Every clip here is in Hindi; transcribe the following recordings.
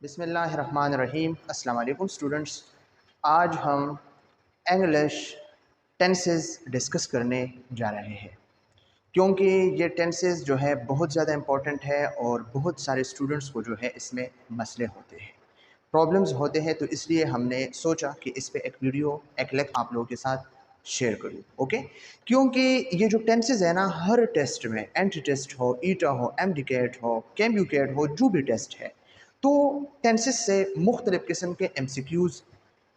बिस्मिल्लाहिर्रहमानिर्रहीम। अस्सलाम वालेकुम स्टूडेंट्स। आज हम इंग्लिश टेंसेस डिस्कस करने जा रहे हैं क्योंकि ये टेंसेस जो है बहुत ज़्यादा इम्पॉर्टेंट है और बहुत सारे स्टूडेंट्स को जो है इसमें मसले होते हैं, प्रॉब्लम्स होते हैं। तो इसलिए हमने सोचा कि इस पे एक वीडियो एक लेक्चर आप लोगों के साथ शेयर करूँ। ओके, क्योंकि ये जो टेंसेस है ना, हर टेस्ट में एंटी टेस्ट हो, ईटा हो, एमडीकेट हो, कैम्ब्यूकेट हो, जो भी टेस्ट है तो टेंसेस से मुख्तलिफ़ किस्म के एमसीक्यूज़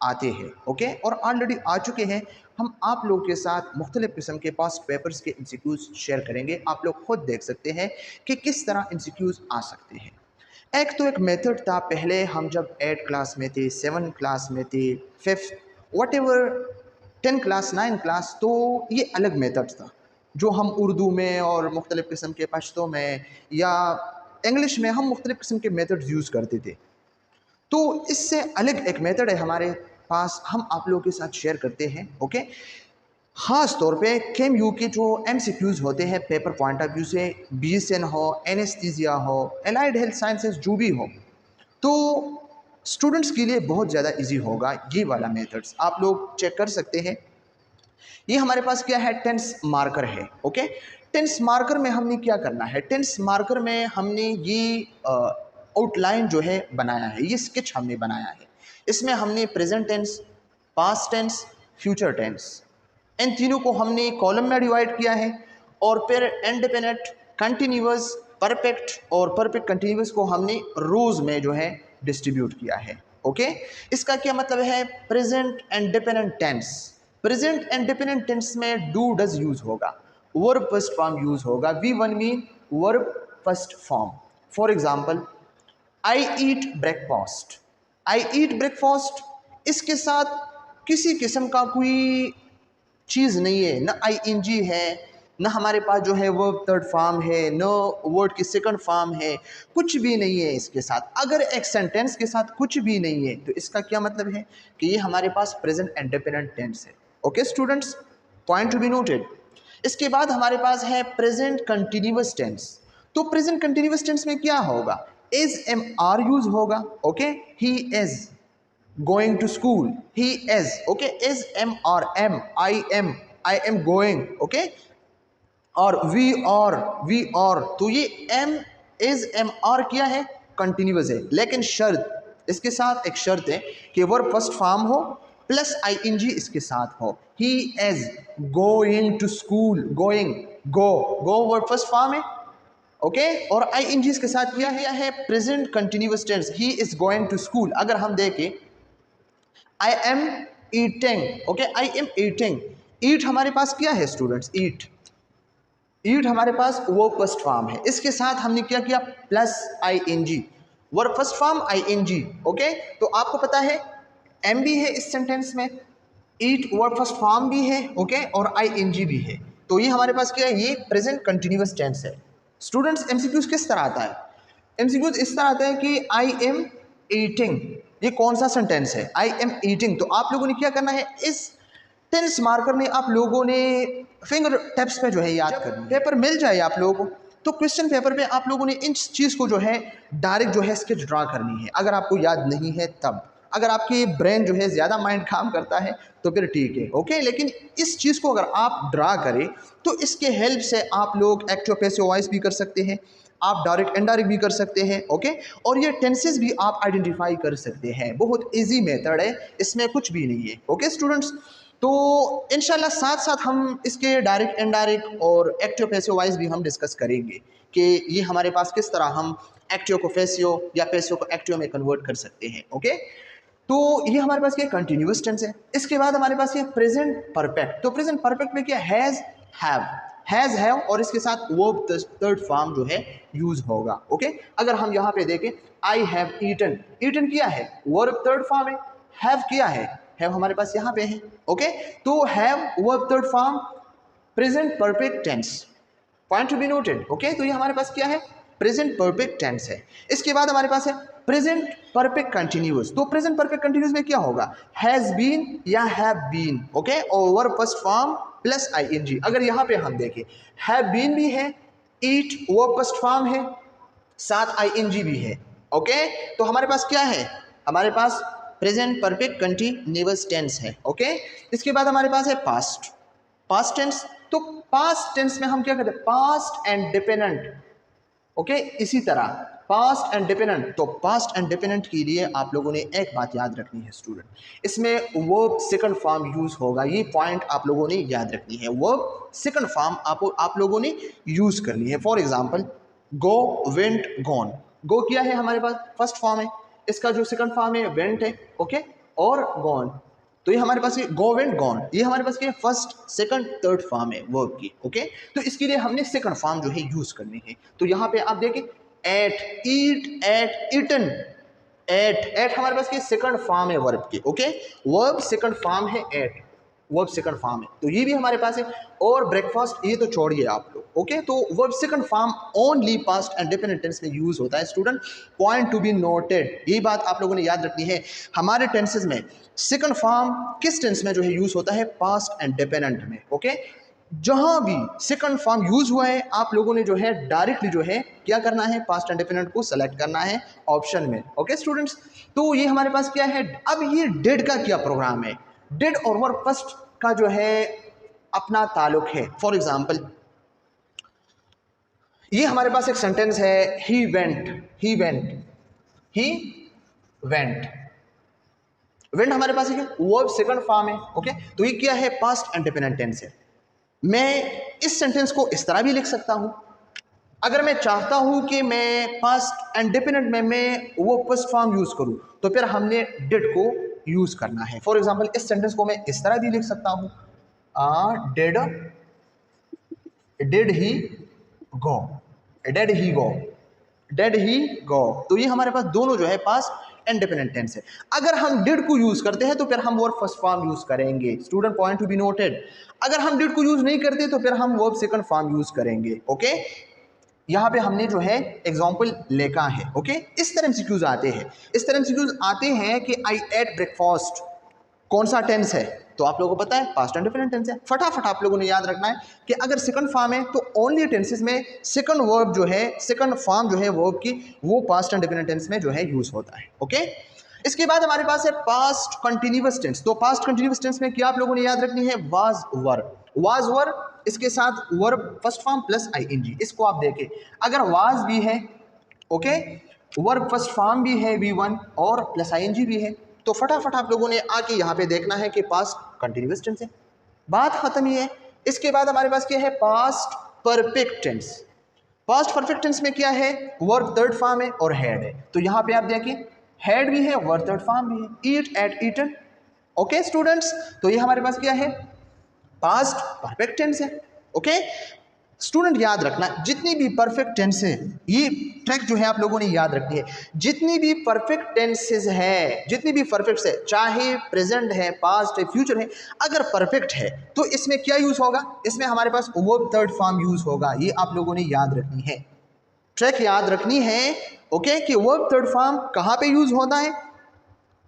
आते हैं। ओके, और ऑलरेडी आ चुके हैं। हम आप लोगों के साथ मुख्तलिफ़ किस्म के पास्ट पेपर्स के एमसीक्यूज़ शेयर करेंगे। आप लोग खुद देख सकते हैं कि किस तरह एमसीक्यूज़ आ सकते हैं। एक मेथड था पहले, हम जब 8 क्लास में थे, 7 क्लास में थे, 5th what ever 10 class 9 class, तो ये अलग मेथड था जो हम उर्दू में और मुख्तलिफ़ किस्म के पश्तो में या इंग्लिश में हम मुख्तलिफ़ किस्म के मेथड्स यूज़ करते थे। तो इससे अलग एक मेथड है हमारे पास, हम आप लोगों के साथ शेयर करते हैं। ओके, ख़ास तौर पे केएमयू के जो एमसीक्यूज़ होते हैं पेपर पॉइंट ऑफ व्यू से, बीएसएन हो, एनेस्थीसिया हो, एलाइड हेल्थ साइंसेस जो भी हो, तो स्टूडेंट्स के लिए बहुत ज़्यादा इजी होगा ये वाला मेथड्स। आप लोग चेक कर सकते हैं। ये हमारे पास क्या है, टेंस मार्कर है। ओके, टेंस मार्कर में हमने क्या करना है, टेंस मार्कर में हमने ये आउटलाइन जो है बनाया है, ये स्केच हमने बनाया है। इसमें हमने present tense, past tense, future tense, इन तीनों को हमने कॉलम में डिवाइड किया है और फिर इंडिपेंडेंट, कंटिन्यूअस, परफेक्ट और परफेक्ट कंटिन्यूअस को हमने रोज में जो है डिस्ट्रीब्यूट किया है। ओके, इसका क्या मतलब है, present and dependent tense. Present and dependent tense में डू डज यूज होगा, वर्ब फर्स्ट फॉर्म यूज होगा, V one mean verb first form. For example, I eat breakfast, I eat breakfast, इसके साथ किसी किस्म का कोई चीज़ नहीं है, ना आई एन जी है, ना हमारे पास जो है वो थर्ड फॉर्म है, न वर्ड की सेकंड फॉर्म है, कुछ भी नहीं है इसके साथ। अगर एक सेंटेंस के साथ कुछ भी नहीं है तो इसका क्या मतलब है कि ये हमारे पास प्रेजेंट इंडिपेंडेंट टेंस है। Okay students, point to be noted. इसके बाद हमारे पास है प्रेजेंट कंटिन्यूअस टेंस। तो प्रेजेंट कंटिन्यूअस टेंस में क्या होगा, इज एम आर यूज होगा। Okay, he is going to school, he is, okay, is m or m, I am going, okay, और we are, तो ये m is m r क्या है, कंटिन्यूअस है। लेकिन शर्त, इसके साथ एक शर्त है कि वर्ब फर्स्ट फॉर्म हो प्लस ing इसके साथ हो। he is going to school, going, go verb first form है। ओके, और ing इसके साथ क्या है present continuous tense, he is going to school। अगर हम देखें I am eating, okay, I am eating, ईट हमारे पास क्या है स्टूडेंट्स, ईट, ईट हमारे पास वर्ब फर्स्ट फॉर्म है। इसके साथ हमने क्या किया, plus I N G, verb first form I N G. Okay, तो आपको पता है एम भी है इस सेंटेंस में, ईट वर्ब फर्स्ट फॉर्म भी है, ओके, और आई एन जी भी है। तो ये हमारे पास क्या है, ये प्रेजेंट कंटिन्यूअस टेंस है। स्टूडेंट्स एमसीक्यूज किस तरह आता है, एमसीक्यूज इस तरह आता है कि आई एम ईटिंग, ये कौन सा सेंटेंस है, आई एम ईटिंग। तो आप लोगों ने क्या करना है, इस टेंस मार्कर में आप लोगों ने फिंगर टिप्स पे जो है याद करना है। पेपर मिल जाए आप लोगों को तो क्वेश्चन पेपर पे आप लोगों ने इन चीज़ को जो है डायरेक्ट जो है स्केच ड्रा करनी है। अगर आपको याद नहीं है तब, अगर आपकी ब्रेन जो है ज़्यादा माइंड काम करता है तो फिर ठीक है। ओके, लेकिन इस चीज़ को अगर आप ड्रा करें तो इसके हेल्प से आप लोग एक्टिव पैसिव वॉइस भी कर सकते हैं, आप डायरेक्ट इनडायरेक्ट भी कर सकते हैं। ओके, और ये टेंसेस भी आप आइडेंटिफाई कर सकते हैं। बहुत इजी मेथड है, इसमें कुछ भी नहीं है। ओके स्टूडेंट्स, तो इंशाल्लाह साथ साथ हम इसके डायरेक्ट इनडायरेक्ट और एक्टिव पैसिव वॉइस भी हम डिस्कस करेंगे कि ये हमारे पास किस तरह हम एक्टिव को पैसिव या पैसिव को एक्टिव में कन्वर्ट कर सकते हैं। ओके, तो ये हमारे पास क्या कंटिन्यूअस टेंस है। इसके बाद हमारे पास ये प्रेजेंट परफेक्ट। तो प्रेजेंट परफेक्ट में क्या, हैज़, हैव और इसके साथ वर्ब थर्ड फॉर्म जो है यूज होगा। ओके, अगर हम यहाँ पे देखें, आई हैव ईटन, ईटन क्या है, वर्ब थर्ड फॉर्म है, हैव क्या है हमारे पास यहाँ पे है। ओके, तो have verb third form, present perfect tense, point to be noted. Okay, तो ये हमारे पास क्या है, प्रेजेंट परफेक्ट टेंस है। इसके बाद हमारे पास है प्रेजेंट परफेक्ट कंटिन्यूअस। तो प्रेजेंट परफेक्ट कंटिन्यूअस में क्या होगा, हैज बीन या हैव बीन, ओके, और verb first form plus I N G. अगर यहाँ पे हम देखें, हैव बीन भी है, ईट वर्ब फर्स्ट फॉर्म है, साथ आई एन जी भी है, ओके, तो हमारे पास क्या है, हमारे पास प्रेजेंट परफेक्ट कंटिन्यूअस टेंस है। ओके, इसके बाद हमारे पास है पास्ट, पास्ट टेंस। तो पास्ट टेंस में हम क्या करते हैं, पास्ट एंड डिपेंडेंट। ओके, इसी तरह पास्ट एंड डिपेंडेंट। तो पास्ट एंड डिपेंडेंट के लिए आप लोगों ने एक बात याद रखनी है स्टूडेंट, इसमें वर्ब सेकंड फॉर्म यूज होगा, ये पॉइंट आप लोगों ने याद रखनी है। वर्ब सेकंड फॉर्म आप लोगों ने यूज करनी है। For example go, went, gone. Go किया है हमारे पास फर्स्ट फॉर्म है, इसका जो सेकंड फॉर्म है वेंट है। ओके, और गॉन, तो ये हमारे पास गो, वेंट, गॉन, ये हमारे पास क्या है, फर्स्ट सेकंड थर्ड फॉर्म है वर्ब की। ओके, तो इसके लिए हमने सेकंड फॉर्म जो है यूज करनी है। तो यहाँ पे आप देखें एट, ईट, एट, ईटन। एट, एट हमारे पास सेकंड फॉर्म है वर्ब की। ओके, वर्ब सेकंड फॉर्म है एट, वर्ब सेकंड फॉर्म है, तो ये भी हमारे पास है। और ब्रेकफास्ट ये तो छोड़िए आप लोग। ओके, तो verb second form only past and dependent tense में यूज होता है student, point to be noted, ये बात आप लोगों ने याद रखनी है। हमारे टेंसेज में सेकंड फॉर्म किस टेंस में जो है यूज होता है, पास्ट एंड डिपेंडेंट में। ओके, जहां भी सेकंड फॉर्म यूज हुआ है आप लोगों ने जो है डायरेक्टली जो है क्या करना है, पास्ट एंड डिपेंडेंट को सेलेक्ट करना है ऑप्शन में। ओके स्टूडेंट्स, तो ये हमारे पास क्या है। अब ये डिड का क्या प्रोग्राम है, डिड और वर्ब फर्स्ट का जो है अपना ताल्लुक है। फॉर एग्जाम्पल ये हमारे पास एक सेंटेंस है, he went, he went, he went. Went हमारे पास है वर्ब सेकंड फॉर्म है। ओके, तो ये क्या है, पास्ट एंड डिपेंडेंट टेंस है। मैं इस सेंटेंस को इस तरह भी लिख सकता हूं, अगर मैं चाहता हूं कि मैं पास्ट एंड डिपेंडेंट में मैं वो फर्स्ट फॉर्म यूज करूं, तो फिर हमने डिड को यूज करना है। फॉर एग्जांपल इस सेंटेंस को मैं इस तरह भी लिख सकता हूं, did he go, did he go, did he go. तो ये हमारे पास दोनों जो है पास्ट एंड डिपेंडेंट टेंस है। अगर हम डिड को यूज करते हैं तो फिर हम वर्ब फर्स्ट फॉर्म यूज करेंगे student, point to be noted. अगर हम डिड को यूज नहीं करते तो फिर हम वर्ब सेकंड फॉर्म यूज करेंगे। ओके, यहाँ पे हमने जो है एग्जाम्पल लिखा है। ओके, इस तरह एमसीक्यूज आते हैं, इस तरह एमसीक्यूज आते हैं कि आई एट ब्रेकफास्ट, कौन सा टेंस है, तो आप लोगों को पता है पास्ट एंड डिफरेंट टेंस है। फटाफट आप लोगों ने याद रखना है कि अगर सेकंड फॉर्म है तो ओनली टेंसेस में सेकंड वर्ब जो है, सेकंड फॉर्म जो है वर्ब की, वो पास्ट एंड डिफरेंट टेंस में जो है यूज होता है। ओके, इसके बाद हमारे पास है पास्ट कंटिन्यूअस टेंस। तो पास्ट कंटिन्यूअस टेंस में क्या आप लोगों ने याद रखनी है, वाज वर, वाज वर, इसके साथ verb first form plus ING. इसको आप देखें, अगर वाज भी है, ओके, वर्ब फर्स्ट फॉर्म भी है V1 और प्लस आईएनजी भी है, तो फटाफट आप लोगों ने आके यहाँ पे देखना है कि पास्ट कंटिन्यूअस टेंस है, बात खत्म ही है। इसके बाद हमारे पास क्या है, past perfect tense. Past perfect tense में क्या है, वर्ब थर्ड फॉर्म है और हेड है। तो यहाँ पे आप देखिए हेड भी है, वर्ब थर्ड फॉर्म भी है, ईट, एट, ईटन। ओके स्टूडेंट्स, तो ये हमारे पास क्या है, पास्ट परफेक्ट टेंस है। ओके स्टूडेंट, याद रखना जितनी भी परफेक्ट टेंस है, ये ट्रैक जो है आप लोगों ने याद रखनी है, जितनी भी परफेक्ट टेंसेस है, जितनी भी परफेक्ट है, चाहे प्रेजेंट है, पास्ट है, फ्यूचर है, अगर परफेक्ट है तो इसमें क्या यूज होगा, इसमें हमारे पास वर्ब थर्ड फॉर्म यूज होगा। ये आप लोगों ने याद रखनी है, ट्रैक याद रखनी है। ओके, कि वर्ब थर्ड फॉर्म कहाँ पे यूज होता है,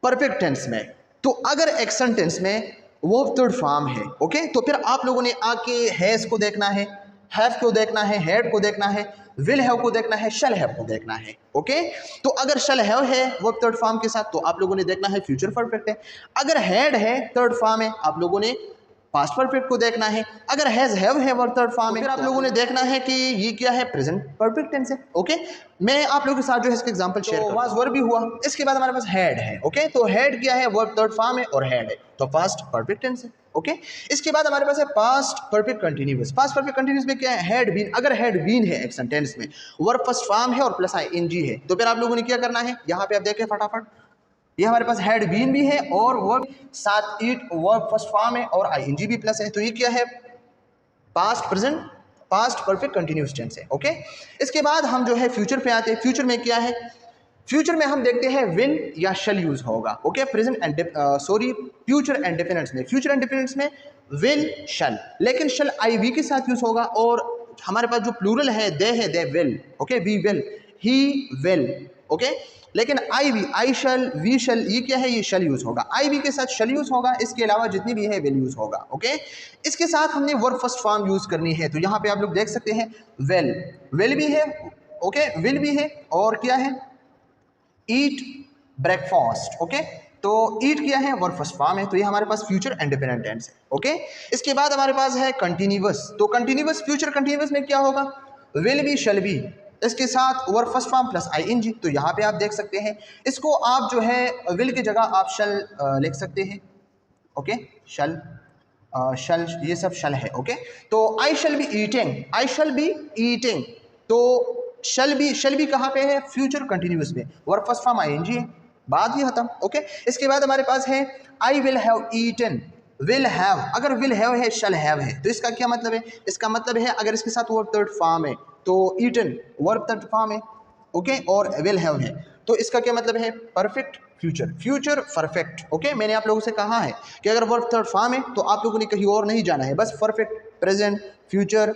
परफेक्ट टेंस में। तो अगर एक्शन टेंस में वर्ब थर्ड फॉर्म है, ओके, तो फिर आप लोगों ने आके हैज को देखना है, हैव को देखना है, हैड को देखना है, विल हैव को देखना है, शैल हैव को देखना है। ओके, तो अगर शैल हैव है वर्ब थर्ड फॉर्म के साथ तो आप लोगों ने देखना है फ्यूचर परफेक्ट है। अगर हैड है थर्ड फॉर्म है, आप लोगों ने पास्ट परफेक्ट को देखना है। अगर हैज हैव है वर्ब थर्ड फॉर्म है, फिर आप लोगों ने देखना है कि ये क्या है, प्रेजेंट परफेक्ट टेंस है। ओके, मैं आप लोगों के साथ जो है इसका एग्जांपल शेयर करूं। वाज वर्ब भी हुआ, इसके बाद हमारे पास हैड है। ओके, तो हैड क्या है, वर्ब थर्ड फॉर्म है और हैड है, तो पास्ट परफेक्ट टेंस है। ओके, इसके बाद हमारे पास है past perfect continuous. Past perfect continuous में क्या है, हैड बीन। अगर हैड बीन है एक्शन टेंस में, वर्ब फर्स्ट फॉर्म है और प्लस आईएनजी है, तो फिर आप लोगों ने क्या करना है, यहाँ पे आप देखें फटाफट, ये हमारे पास हैड बीन भी है और वर्ब साथ ईट, वर्ब फर्स्ट फॉर्म है और आईएनजी भी प्लस है, तो ये क्या है, past present past perfect continuous tense है। ओके, इसके बाद हम जो है फ्यूचर पे आते हैं। फ्यूचर में क्या है, फ्यूचर में हम देखते हैं विल या शैल यूज होगा। Okay, present and future and definites में, फ्यूचर एंड डिफिनिट्स में विल शैल, लेकिन शैल IV के साथ यूज होगा। और हमारे पास जो प्लूरल है they will, okay, we will, he will. Okay, लेकिन आई शैल, वी शैल, ये क्या है, ये शैल यूज होगा, IV के साथ शैल यूज होगा, इसके अलावा जितनी भी है विल यूज होगा। ओके, इसके साथ हमने वर्ब फर्स्ट फॉर्म यूज करनी है, तो यहाँ पे आप लोग देख सकते हैं विल, विल भी है, ओके, विल भी है और क्या है, ईट ब्रेकफास्ट। ओके, तो ईट किया है वर्ब फर्स्ट फॉर्म है, तो ये हमारे पास फ्यूचर इंडिपेंडेंट टेंस है। ओके, इसके बाद हमारे पास है कंटिन्यूअस। तो कंटिन्यूअस फ्यूचर कंटिन्यूअस में क्या होगा, विल बी, शैल बी, इसके साथ verb first form plus ING. तो यहाँ पे आप देख सकते हैं, इसको आप जो है विल की जगह आप शल लिख सकते हैं। ओके, शल शल, ये सब शल है। ओके, तो I shall be eating, I shall be eating, तो शल बी कहाँ पे है, फ्यूचर कंटिन्यूअस में, वर्ब फर्स्ट फॉर्म आईएनजी है, बात ही खत्म। ओके, इसके बाद हमारे पास है I will have eaten, will have, अगर विल हैव है शल हैव है, तो इसका क्या मतलब है, इसका मतलब है अगर इसके साथ वर्ब थर्ड फॉर्म है तो ईटन वर्ब थर्ड फॉर्म है। ओके, और विल हैव है, तो इसका क्या मतलब है, perfect future, future perfect. Okay, मैंने आप लोगों से कहा है कि अगर वर्ब थर्ड फॉर्म है तो आप लोगों ने कहीं और नहीं जाना है, बस परफेक्ट, प्रेजेंट, फ्यूचर,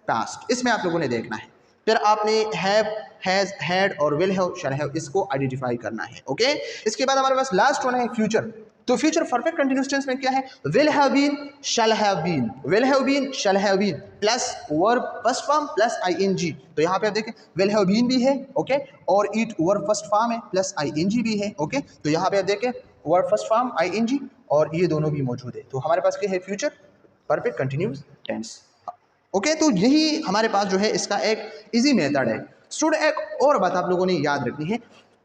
पास्ट, इसमें आप लोगों ने देखना है। फिर आपने हैव, हैज, हैड और विल हैव, शैल हैव, इसको आइडेंटिफाई करना है। ओके, इसके बाद हमारे पास लास्ट वन है फ्यूचर। तो फ्यूचर परफेक्ट कंटीन्यूअस टेंस में क्या है, will have been, shall have been, will have been, shall have been plus verb first form plus ING. तो यहाँ पे आप देखें विल हैव बीन भी है, ओके, और ईट वर्ब फर्स्ट फॉर्म है प्लस आईएनजी भी है। ओके, तो यहाँ पे आप देखें वर्ब फर्स्ट फॉर्म, आईएनजी और ये दोनों भी मौजूद है। तो हमारे पास क्या है, future perfect continuous tense. Okay, तो यही हमारे पास जो है इसका एक इजी मेथड है। स्टूडेंट एक और बात आप लोगों ने याद रखनी है,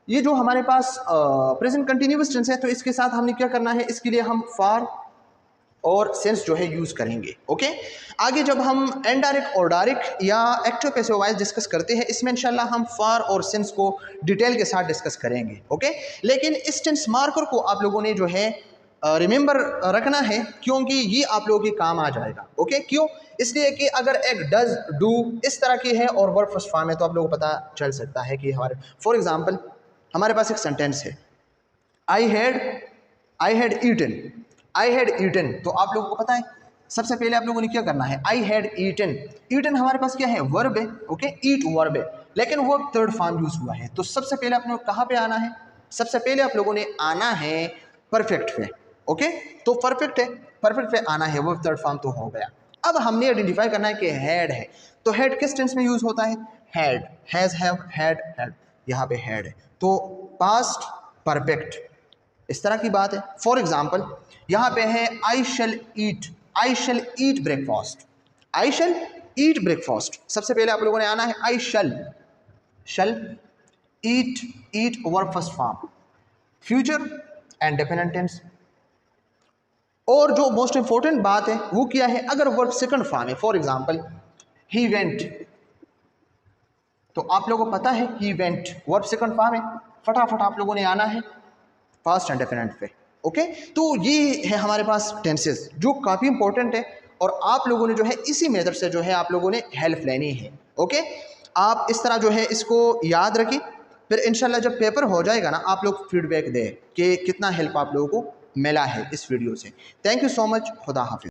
ये जो हमारे पास प्रेजेंट कंटिन्यूअस टेंस है, तो इसके साथ हमने क्या करना है, इसके लिए हम फॉर और सिंस जो है यूज़ करेंगे। ओके, आगे जब हम इनडायरेक्ट और डायरेक्ट या एक्टिव पैसिव वॉइस डिस्कस करते हैं, इसमें इंशाल्लाह हम फॉर और सिंस को डिटेल के साथ डिस्कस करेंगे। ओके, लेकिन इस टेंस मार्कर को आप लोगों ने जो है रिमेंबर रखना है, क्योंकि ये आप लोगों के काम आ जाएगा। ओके, क्यों, इसलिए कि अगर एक डज, डू इस तरह की है और वर्ब फर्स्ट फॉर्म है, तो आप लोगों को पता चल सकता है कि हमारे, फॉर एग्जांपल हमारे पास एक सेंटेंस है, I had eaten, I had eaten, तो आप लोगों को पता है सबसे पहले आप लोगों ने क्या करना है, आई हैड ईटन, ईटन हमारे पास क्या है, वर्ब है। ओके, ईट वर्ब है, लेकिन वर्ब थर्ड फॉर्म यूज हुआ है, तो सबसे पहले आप लोग कहाँ पे आना है, सबसे पहले आप लोगों ने आना है परफेक्ट पे। ओके, तो परफेक्ट है, परफेक्ट पे आना है, वर्ब थर्ड फॉर्म तो हो गया। अब हमने आइडेंटिफाई करना है कि हैड है, तो हैड किस टेंस में यूज होता है, had, has, have, had, had, यहाँ पे हैड है, तो पास्ट परफेक्ट, इस तरह की बात है। फॉर एग्जाम्पल यहाँ पे है I shell eat, I shell eat breakfast, I shell eat breakfast, सबसे पहले आप लोगों ने आना है I shall, shall eat, eat verb first form, future and definite tense. और जो मोस्ट इंपॉर्टेंट बात है वो क्या है, अगर वर्ब सेकंड फॉर्म है, फॉर एग्जांपल ही वेंट, तो आप लोगों को पता है he went verb second form है, फटाफट आप लोगों ने आना है पास्ट एंड डेफिनेट पे। ओके, तो ये है हमारे पास टेंसेस जो काफ़ी इंपॉर्टेंट है, और आप लोगों ने जो है इसी मेथड से जो है आप लोगों ने हेल्प लेनी है। ओके, आप इस तरह जो है इसको याद रखिए, फिर इंशाल्लाह जब पेपर हो जाएगा ना, आप लोग फीडबैक दें कि कितना हेल्प आप लोगों को मिला है इस वीडियो से। थैंक यू सो मच, खुदा हाफिज़।